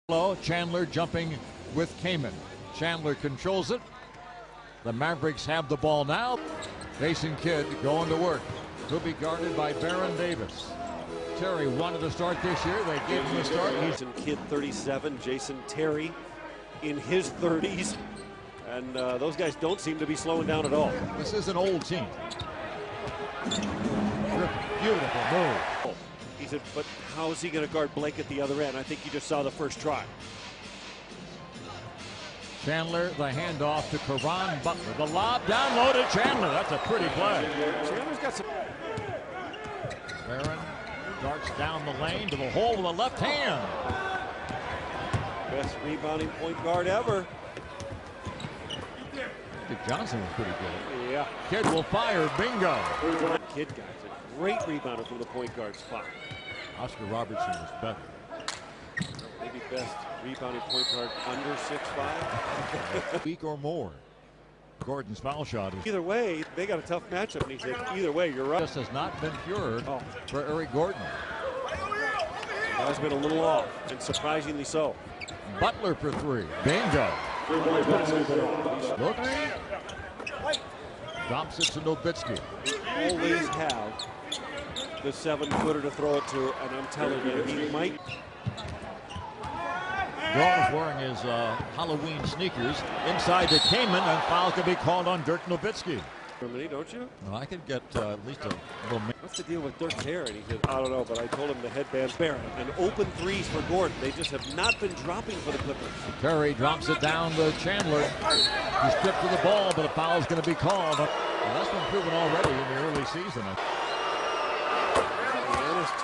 Chandler jumping with Kamen. Chandler controls it. The Mavericks have the ball now. Jason Kidd going to work. He'll be guarded by Baron Davis. Terry wanted to start this year. They gave him a start. Jason Kidd 37, Jason Terry in his 30s. And those guys don't seem to be slowing down at all. This is an old team. Beautiful move. He said, but how is he going to guard Blake at the other end? I think you just saw the first try. Chandler, the handoff to Karan Butler. The lob down low to Chandler. That's a pretty play. Chandler's got some. Barron darts down the lane to the hole with the left hand. Best rebounding point guard ever. I think Johnson was pretty good. Yeah. Kidd will fire. Bingo. Kidd, guys, a great rebounder from the point guard spot. Oscar Robertson was better. Maybe best rebounding point guard under 6'5". Week or more. Gordon's foul shot is. Either way, they got a tough matchup, and he said, either way, you're right. This has not been cured for Eric Gordon. Has been a little off, and surprisingly so. Butler for three. Bingo. Look. Drops it to Nowitzki. Always have the 7-footer to throw it to, and I'm telling you, he might. Gordon's wearing his Halloween sneakers. Inside to Kamen, and foul could be called on Dirk Nowitzki. Germany, don't you? Well, I could get at least a little. What's the deal with Dirk's hair? And he said, I don't know, but I told him the headband's Barron. And open threes for Gordon. They just have not been dropping for the Clippers. Terry drops it down to Chandler. He stripped to the ball, but a foul is going to be called. Well, that's been proven already in the early season.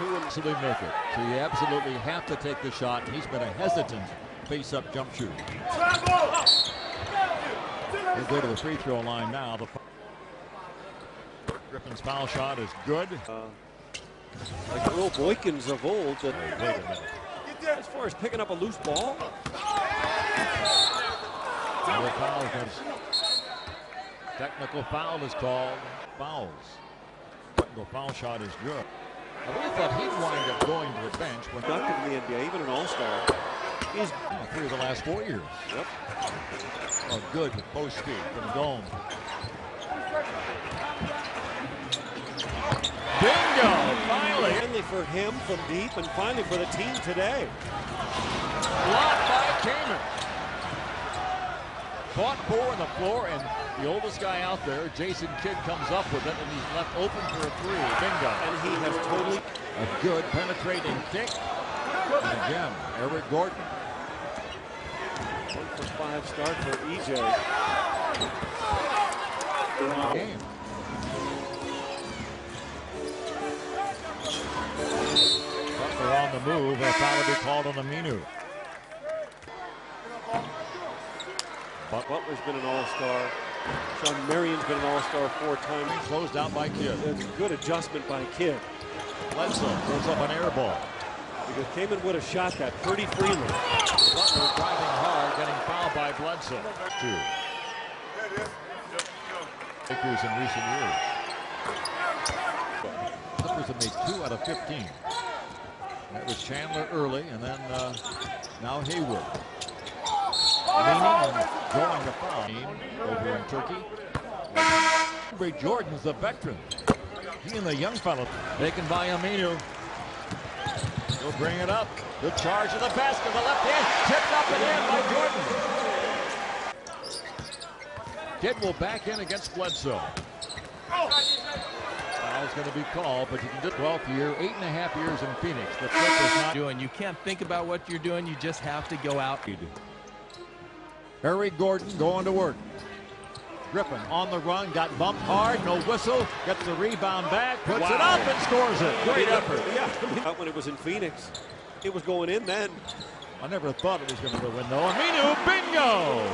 Absolutely make it. So you absolutely have to take the shot. He's been a hesitant face-up jump shooter. He'll go to the free throw line now. Griffin's foul shot is good. Like the Earl Boykins of old. As far as picking up a loose ball. Technical foul is called. Fouls. Technical foul shot is good. I really thought he'd wind up going to the bench. When Inducted in the NBA, even an all-star. He's 3 of the last 4 years. Yep. Oh, good with post speed from Dome. Bingo! Finally for him from deep, and finally for the team today. Blocked by Kamen. Caught 4 on the floor, and the oldest guy out there, Jason Kidd, comes up with it, and he's left open for a 3. Bingo. And he has totally. A good penetrating kick. And again, Eric Gordon. 1 for 5 start for EJ. Game. Butler on the move, a foul will be called on Aminu. Butler's been an all-star. Sean Marion's been an all-star 4 times. Closed out by Kidd. It's a good adjustment by Kidd. Bledsoe throws up an air ball. Because Kamen would have shot that pretty freely. Butler driving hard, getting fouled by Bledsoe. 2. Lakers in recent years. Clippers have made 2 out of 15. That was Chandler early, and then now Haywood. Leaning and drawing the foul over in Turkey. Ray Jordan's the veteran. He and the young fellow taken by Aminu. He'll bring it up. Good charge to the basket. The left hand tipped up and in by Jordan. Kidd will back in against Bledsoe. Foul's going to be called, but you can do 12th year, 8.5 years in Phoenix. The Clippers not doing. You can't think about what you're doing. You just have to go out. Eric Gordon going to work. Griffin on the run, got bumped hard, no whistle, gets the rebound back, puts it up and scores it. Great effort. Yeah, when it was in Phoenix, it was going in then. I never thought it was going to go in though. Aminu, bingo!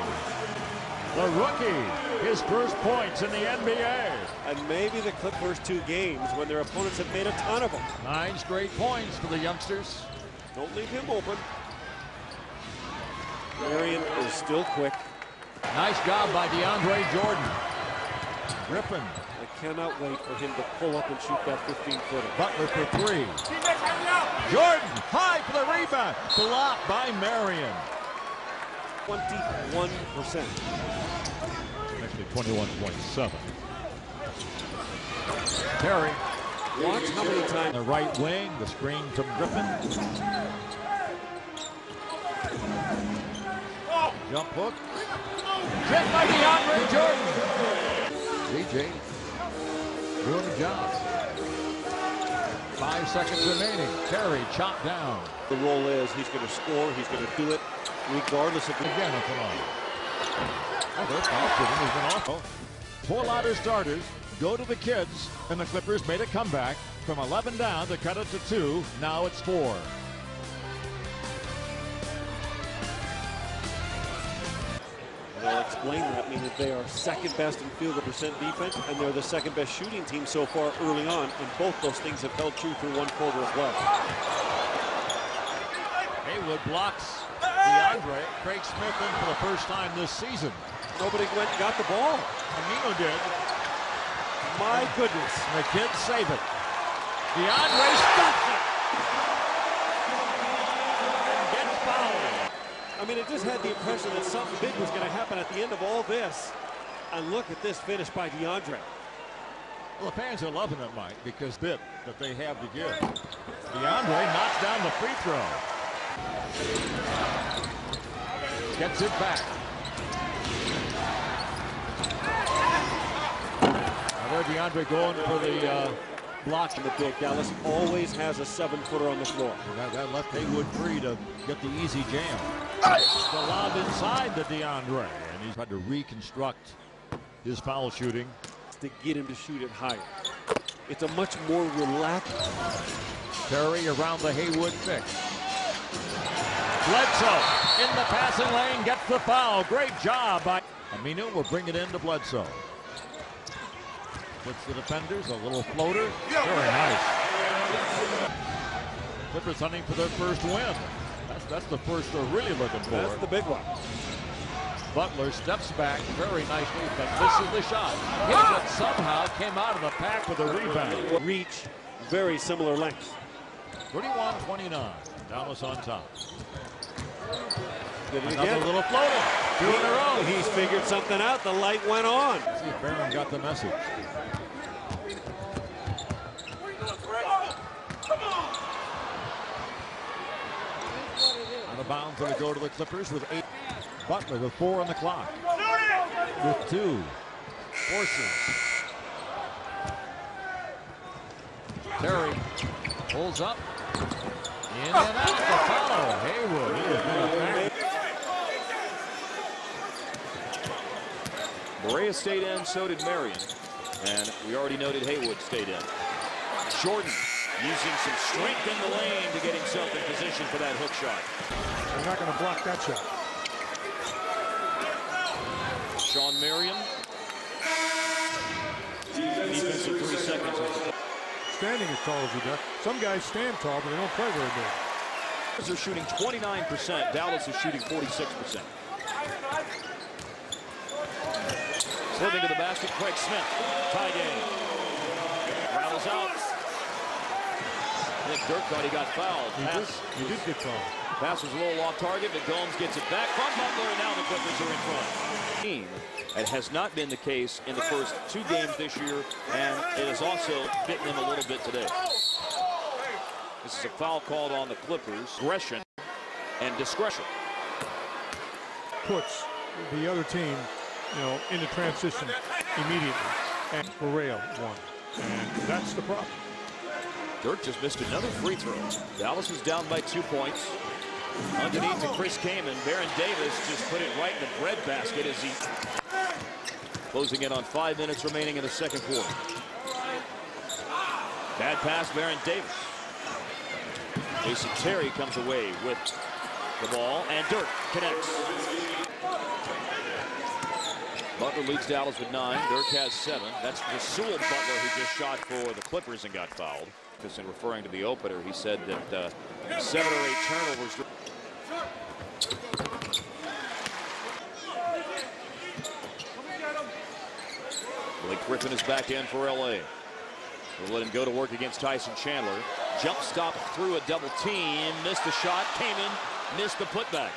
The rookie, his first points in the NBA. And maybe the Clippers' 2 games when their opponents have made a ton of them. 9 straight points for the youngsters. Don't leave him open. Marion is still quick. Nice job by DeAndre Jordan. Griffin. Like cannot wait for him to pull up and shoot that 15-footer. Butler for three. Jordan, high for the rebound. Blocked by Marion. 21%. Actually 21.7. Terry. Watch how many times. The right wing, the screen from Griffin. Jump hook. Hit by DeAndre Jordan. DJ doing the job. 5 seconds remaining. Terry chopped down. The role is he's going to score. He's going to do it regardless of the Again, come on. Oh, their foul shooting has been awful. 4 louder starters go to the kids, and the Clippers made a comeback from 11 down to cut it to 2. Now it's 4. They'll explain that, meaning that they are second best in field goal percent defense, and they're the second best shooting team so far early on, and both those things have held true through one quarter as well. Haywood blocks DeAndre. Craig Smith in for the first time this season. Nobody went and got the ball. Amino did. My goodness. The kids save it. DeAndre stops it. And gets fouled. I mean, it just had the impression that something big was going to happen at the end of all this. And look at this finish by DeAndre. Well, the fans are loving it, Mike, because that they have to give. DeAndre knocks down the free throw. Gets it back. Now there DeAndre going for the block. In the big, Dallas always has a 7-footer on the floor. That left Haywood free to get the easy jam. The lob inside to DeAndre, and he's had to reconstruct his foul shooting To get him to shoot it higher. It's a much more relaxed. Terry around the Haywood pick. Bledsoe in the passing lane, gets the foul. Great job by Amino. Will bring it into Bledsoe. Puts the defenders, a little floater. Very nice. Clippers hunting for their first win. That's the first they're really looking for. That's the big one. Butler steps back very nicely, but misses the shot. Hit it somehow, came out of the pack with a rebound. Reach, very similar length. 31-29. Dallas on top. Did it Another again. little floater. 2 in a row. He's figured something out. The light went on. See if Barron got the message. Out of bounds, going to go to the Clippers with 8. Butler with 4 on the clock. With 2. Forces. Terry pulls up. In and out. The follow. Haywood. He has been a factor. Berea stayed in, so did Marion. And we already noted Haywood stayed in. Jordan using some strength in the lane to get himself in position for that hook shot. They're not going to block that shot. Sean Marion. Defensive 3 seconds. Standing as tall as he does. Some guys stand tall, but they don't play very big. They're shooting 29%. Dallas is shooting 46%. Slipping to the basket, Craig Smith. Tie game. Rattles out. I think Dirk thought he got fouled. He did get fouled. Pass was a little off target, but Gomes gets it back from Butler, and now the Clippers are in front. It has not been the case in the first 2 games this year, and it has also bitten them a little bit today. This is a foul called on the Clippers. Aggression and discretion. Puts the other team, into transition immediately. And Berea won. And that's the problem. Dirk just missed another free throw. Dallas was down by 2 points. Underneath to Chris Kaman. Baron Davis just put it right in the breadbasket as he closing in on 5 minutes remaining in the second quarter. Bad pass, Baron Davis. Jason Terry comes away with the ball, and Dirk connects. Butler leads Dallas with 9. Dirk has 7. That's Rasul Butler, who just shot for the Clippers and got fouled. Just in referring to the opener, he said that 7 or 8 turnovers. Blake Griffin is back in for LA. We'll let him go to work against Tyson Chandler. Jump stop through a double team. Missed the shot. Came in. Missed the putback.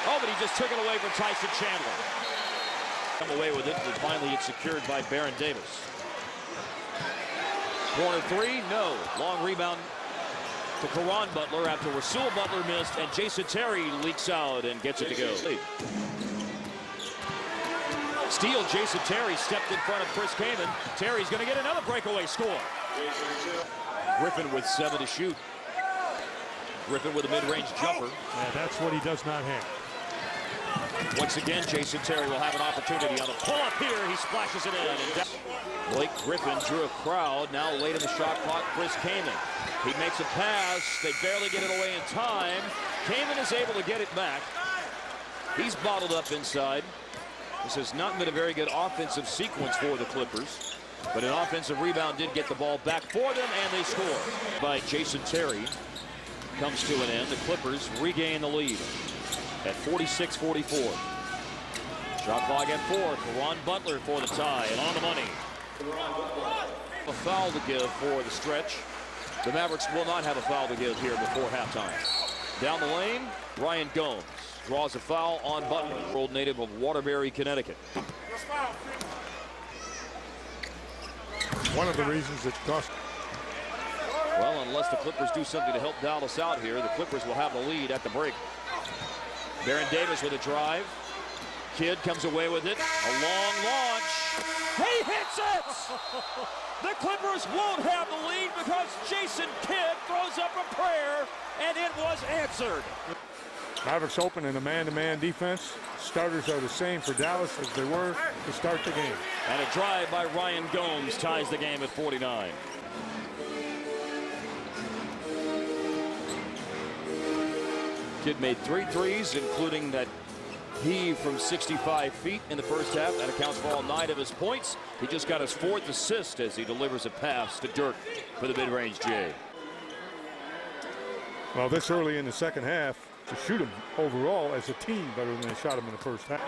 Oh, but he just took it away from Tyson Chandler. Come away with it, but finally it's secured by Baron Davis. Corner three, no. Long rebound to Caron Butler after Rasul Butler missed, and Jason Terry leaks out and gets it to go. Steal, Jason Terry stepped in front of Chris Kaman. Terry's going to get another breakaway score. Griffin with 7 to shoot. Griffin with a mid-range jumper. Yeah, that's what he does not have. Once again, Jason Terry will have an opportunity on the pull-up here. He splashes it in. And Blake Griffin drew a crowd. Now late in the shot clock, Chris Kaman. He makes a pass. They barely get it away in time. Kaman is able to get it back. He's bottled up inside. This has not been a very good offensive sequence for the Clippers, but an offensive rebound did get the ball back for them, and they score. By Jason Terry comes to an end. The Clippers regain the lead at 46-44. Shot clock at 4. Caron Butler for the tie, and on the money. A foul to give for the stretch. The Mavericks will not have a foul to give here before halftime. Down the lane, Ryan Gomes draws a foul on Butler, old native of Waterbury, Connecticut. One of the reasons it cost. Well, unless the Clippers do something to help Dallas out here, the Clippers will have the lead at the break. Baron Davis with a drive. Kidd comes away with it. A long launch. He hits it! The Clippers won't have the lead because Jason Kidd throws up a prayer, and it was answered. Mavericks open in a man-to-man defense. Starters are the same for Dallas as they were to start the game. And a drive by Ryan Gomes ties the game at 49. Kidd made 3 threes, including that heave from 65 feet in the first half. That accounts for all 9 of his points. He just got his 4th assist as he delivers a pass to Dirk for the mid-range J. Well, this early in the second half, to shoot him overall as a team better than they shot him in the first half.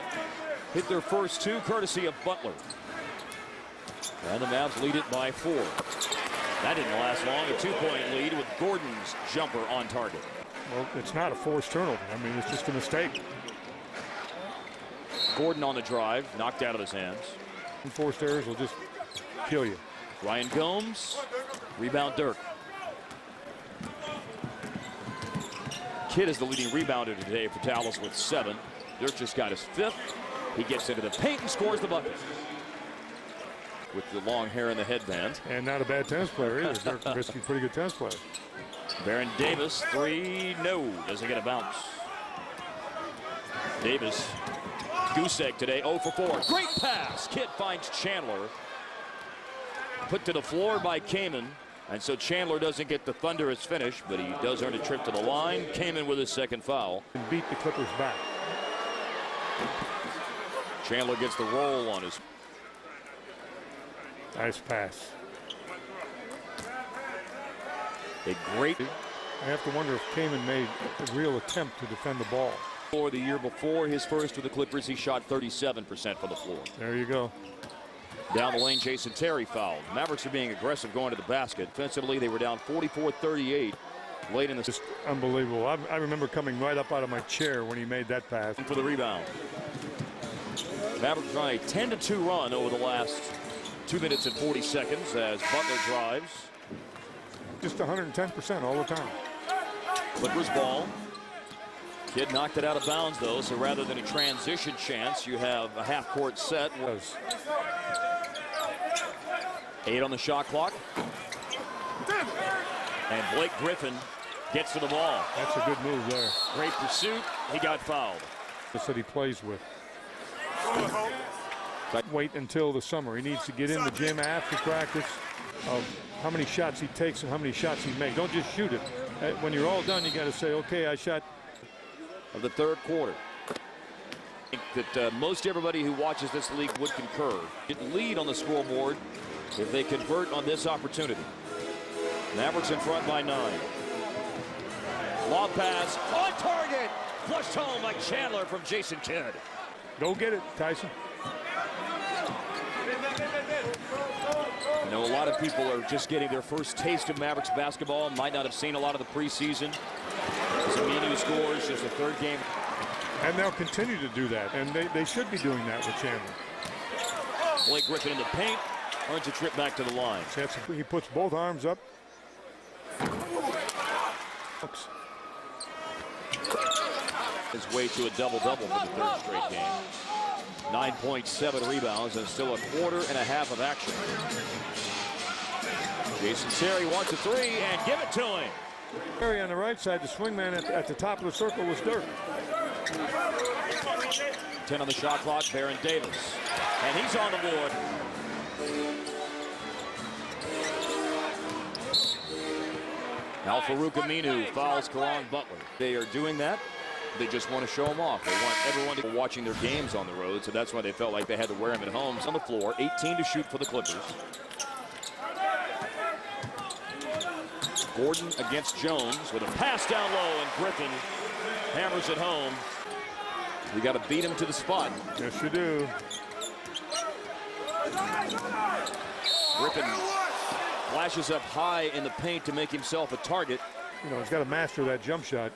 Hit their first 2 courtesy of Butler. And the Mavs lead it by 4. That didn't last long. A 2-point lead with Gordon's jumper on target. Well, it's not a forced turnover. I mean, it's just a mistake. Gordon on the drive, knocked out of his hands. Forced errors will just kill you. Ryan Gomes, rebound Dirk. Kidd is the leading rebounder today for Dallas with 7. Dirk just got his 5th. He gets into the paint and scores the bucket. With the long hair and the headband. And not a bad tennis player either. Dirk Nowitzki's a pretty good tennis player. Baron Davis, 3, no, doesn't get a bounce. Davis, goose egg today, 0 for 4. Great pass. Kidd finds Chandler. Put to the floor by Kaman. And so Chandler doesn't get the thunderous finish, but he does earn a trip to the line. Kaman with his 2nd foul. And beat the Clippers back. Chandler gets the roll on his. Nice pass. A great. I have to wonder if Kaman made a real attempt to defend the ball. For the year before his first with the Clippers, he shot 37% from the floor. There you go. Down the lane, Jason Terry fouled. Mavericks are being aggressive going to the basket. Defensively, they were down 44-38 late in the. Just unbelievable. I remember coming right up out of my chair when he made that pass. For the rebound. Mavericks on a 10-2 run over the last 2 minutes and 40 seconds as Butler drives. Just 110% all the time. Clippers ball. Kidd knocked it out of bounds, though, so rather than a transition chance, you have a half-court set. 8 on the shot clock. And Blake Griffin gets to the ball. That's a good move there. Great pursuit. He got fouled. That's what he plays with. Wait until the summer. He needs to get in the gym after practice of how many shots he takes and how many shots he makes. Don't just shoot it. When you're all done, you got to say, okay, I shot. Of the 3rd quarter. I think that most everybody who watches this league would concur. Get lead on the scoreboard if they convert on this opportunity. Mavericks in front by 9. Lob pass on target. Flushed home by Chandler from Jason Kidd. Go get it, Tyson. I know a lot of people are just getting their first taste of Mavericks basketball, might not have seen a lot of the preseason. Zaminu scores, just the third game. And they'll continue to do that, and they should be doing that with Chandler. Blake Griffin in the paint, earns a trip back to the line. He puts both arms up. His way to a double-double for the third straight game. 9.7 rebounds and still a quarter and a half of action. Jason Terry wants a three and give it to him. Terry on the right side, the swingman at the top of the circle was Dirk. 10 on the shot clock, Baron Davis. And he's on the board. Al-Farouq Aminu fouls Caron Butler. They are doing that. They just want to show them off. They want everyone to be watching their games on the road, so that's why they felt like they had to wear them at home. On the floor, 18 to shoot for the Clippers. Gordon against Jones with a pass down low, and Griffin hammers it home. You got to beat him to the spot. Yes, you do. Griffin flashes up high in the paint to make himself a target. You know, he's got to master that jump shot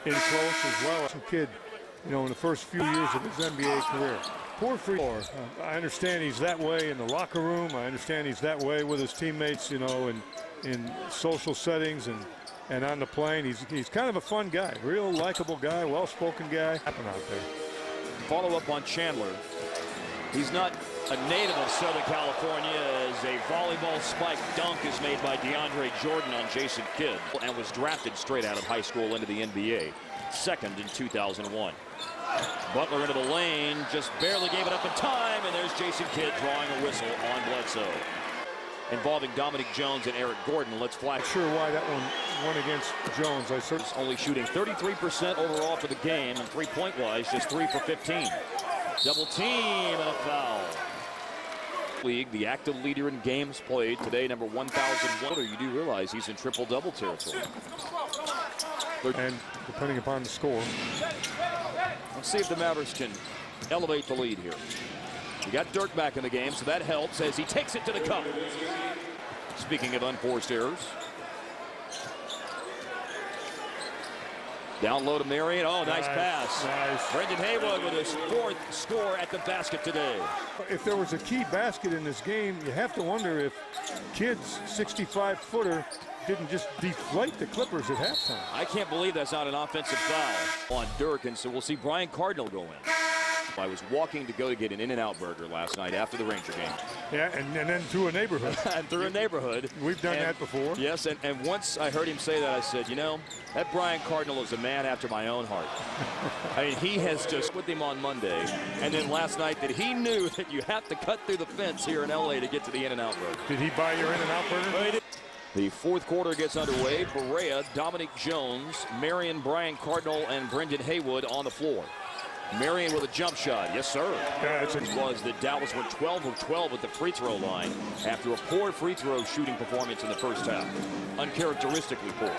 in close as well. Some kid, you know, in the first few years of his NBA career. Poor free throw. I understand he's that way in the locker room. I understand he's that way with his teammates, you know, in social settings and on the plane. He's kind of a fun guy, real likable guy, well-spoken guy. Happen out there. Follow up on Chandler. He's not a native of Southern California, as a volleyball spike dunk is made by DeAndre Jordan on Jason Kidd, and was drafted straight out of high school into the NBA, second in 2001. Butler into the lane, just barely gave it up in time, and there's Jason Kidd drawing a whistle on Bledsoe. Involving Dominic Jones and Eric Gordon. Let's flash. Not sure why that one went against Jones. I certainly only shooting 33% overall for the game, and three-point wise, just 3 for 15. Double team and a foul. League, the active leader in games played today, number 1,001. You do realize he's in triple-double territory. And depending upon the score. Let's see if the Mavericks can elevate the lead here. You got Dirk back in the game, so that helps as he takes it to the cup. Speaking of unforced errors. Down low to Marion. Oh, nice pass. Nice. Brendan Haywood with his fourth score at the basket today. If there was a key basket in this game, you have to wonder if Kidd's 65-footer didn't just deflate the Clippers at halftime. I can't believe that's not an offensive foul on Dirk, and so we'll see Brian Cardinal go in. I was walking to go to get an In-N-Out burger last night after the Ranger game. Yeah, and then through a neighborhood. And through a neighborhood. We've done that before. Yes, and once I heard him say that, I said, you know, that Brian Cardinal is a man after my own heart. I mean, he has just with him on Monday, and then last night that he knew that you have to cut through the fence here in L.A. to get to the In-N-Out burger. Did he buy your In-N-Out burger? Well, he did. The fourth quarter gets underway. Barea, Dominic Jones, Marion, Brian Cardinal, and Brendan Haywood on the floor. Marion with a jump shot. Yes, sir. Yeah, it was that Dallas went 12 of 12 at the free throw line after a poor free throw shooting performance in the first half. Uncharacteristically poor.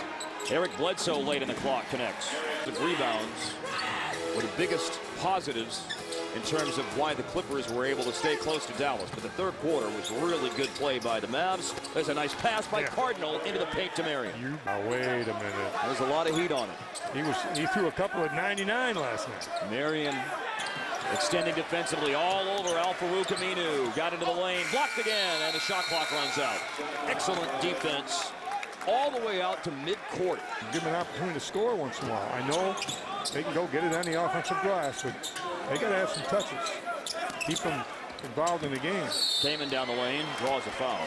Eric Bledsoe late in the clock connects. The rebounds were the biggest positives in terms of why the Clippers were able to stay close to Dallas. But the third quarter was really good play by the Mavs. There's a nice pass by Cardinal into the paint to Marion. Wait a minute. There's a lot of heat on it. He threw a couple at 99 last night. Marion extending defensively all over Al-Farouq Aminu. Got into the lane, blocked again, and the shot clock runs out. Excellent defense all the way out to midcourt. Give them an opportunity to score once in a while. I know they can go get it on the offensive glass, but they got to have some touches. Keep them involved in the game. Kaman down the lane, draws a foul.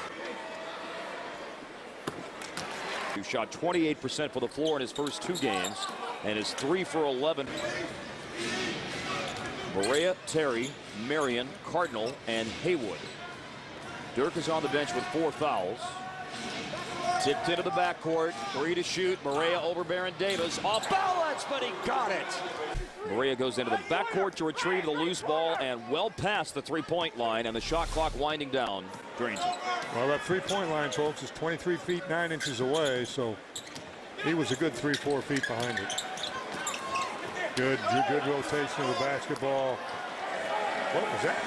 He shot 28% for the floor in his first two games and is 3 for 11. Barea, Terry, Marion, Cardinal, and Haywood. Dirk is on the bench with 4 fouls. Tipped into the backcourt, 3 to shoot. Barea over Baron Davis. Off balance, but he got it. Barea goes into the backcourt to retrieve the loose ball and well past the three-point line, and the shot clock winding down drains it. Well, that three-point line, folks, is 23 feet 9 inches away, so he was a good 3-4 feet behind it. Good rotation of the basketball. What was that?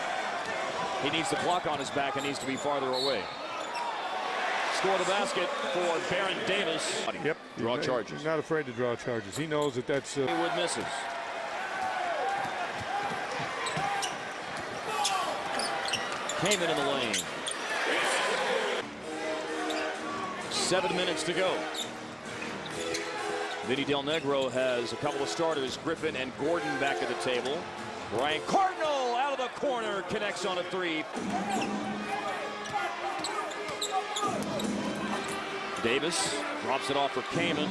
He needs the clock on his back and needs to be farther away. Score the basket for Baron Davis. Yep. Draw charges. He's not afraid to draw charges. He knows that that's... Haywood misses. Kamen in the lane. 7 minutes to go. Vinny Del Negro has a couple of starters. Griffin and Gordon back at the table. Brian Cardinal out of the corner connects on a three. Davis drops it off for Kamen.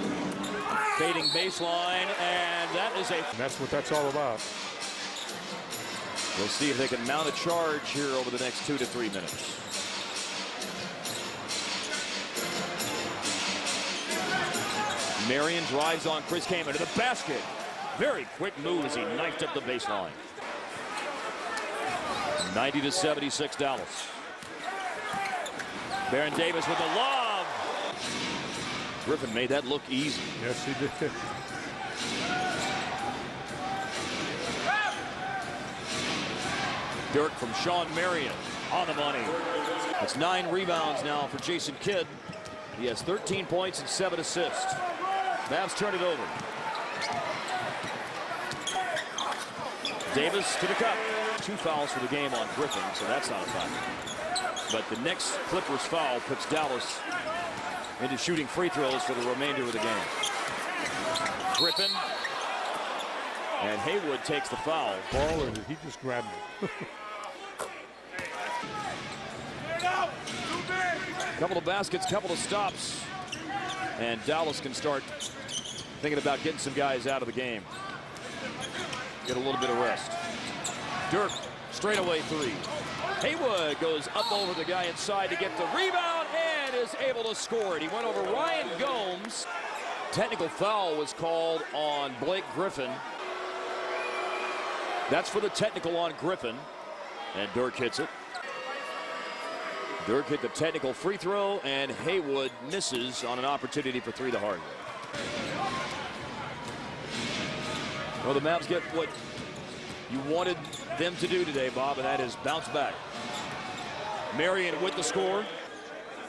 Fading baseline, and that is a... And that's what that's all about. We'll see if they can mount a charge here over the next 2 to 3 minutes. Marion drives on Chris Kamen to the basket. Very quick move as he knifed up the baseline. 90-76 Dallas. Baron Davis with the lob. Griffin made that look easy. Yes, he did. Dirk from Sean Marion on the money. That's 9 rebounds now for Jason Kidd. He has 13 points and 7 assists. Mavs turn it over. Davis to the cup. 2 fouls for the game on Griffin, so that's not a foul. But the next Clippers foul puts Dallas into shooting free throws for the remainder of the game. Griffin. And Haywood takes the foul. Ball, or did he just grab him? Couple of baskets, couple of stops. And Dallas can start thinking about getting some guys out of the game. Get a little bit of rest. Dirk, straightaway three. Haywood goes up over the guy inside to get the rebound and is able to score it. He went over Ryan Gomes. Technical foul was called on Blake Griffin. That's for the technical on Griffin. And Dirk hits it. Dirk hit the technical free throw, and Haywood misses on an opportunity for 3 the hard way. Well, the Mavs get what you wanted them to do today, Bob, and that is bounce back. Marion with the score.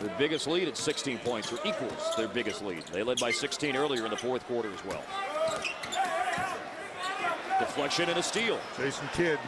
Their biggest lead at 16 points, or equals their biggest lead. They led by 16 earlier in the 4th quarter as well. Deflection and a steal. Jason Kidd.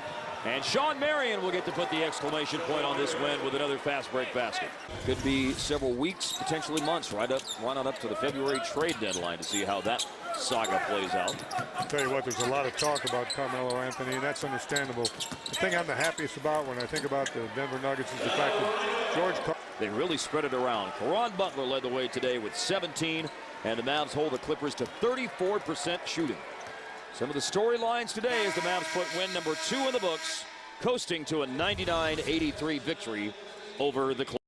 And Sean Marion will get to put the exclamation point on this win with another fast break basket. Could be several weeks, potentially months, right on up to the February trade deadline to see how that saga plays out. I'll tell you what, there's a lot of talk about Carmelo Anthony, and that's understandable. The thing I'm the happiest about when I think about the Denver Nuggets is the fact that George... They really spread it around. Caron Butler led the way today with 17, and the Mavs hold the Clippers to 34% shooting. Some of the storylines today as the Mavs put win number 2 in the books, coasting to a 99-83 victory over the Clippers.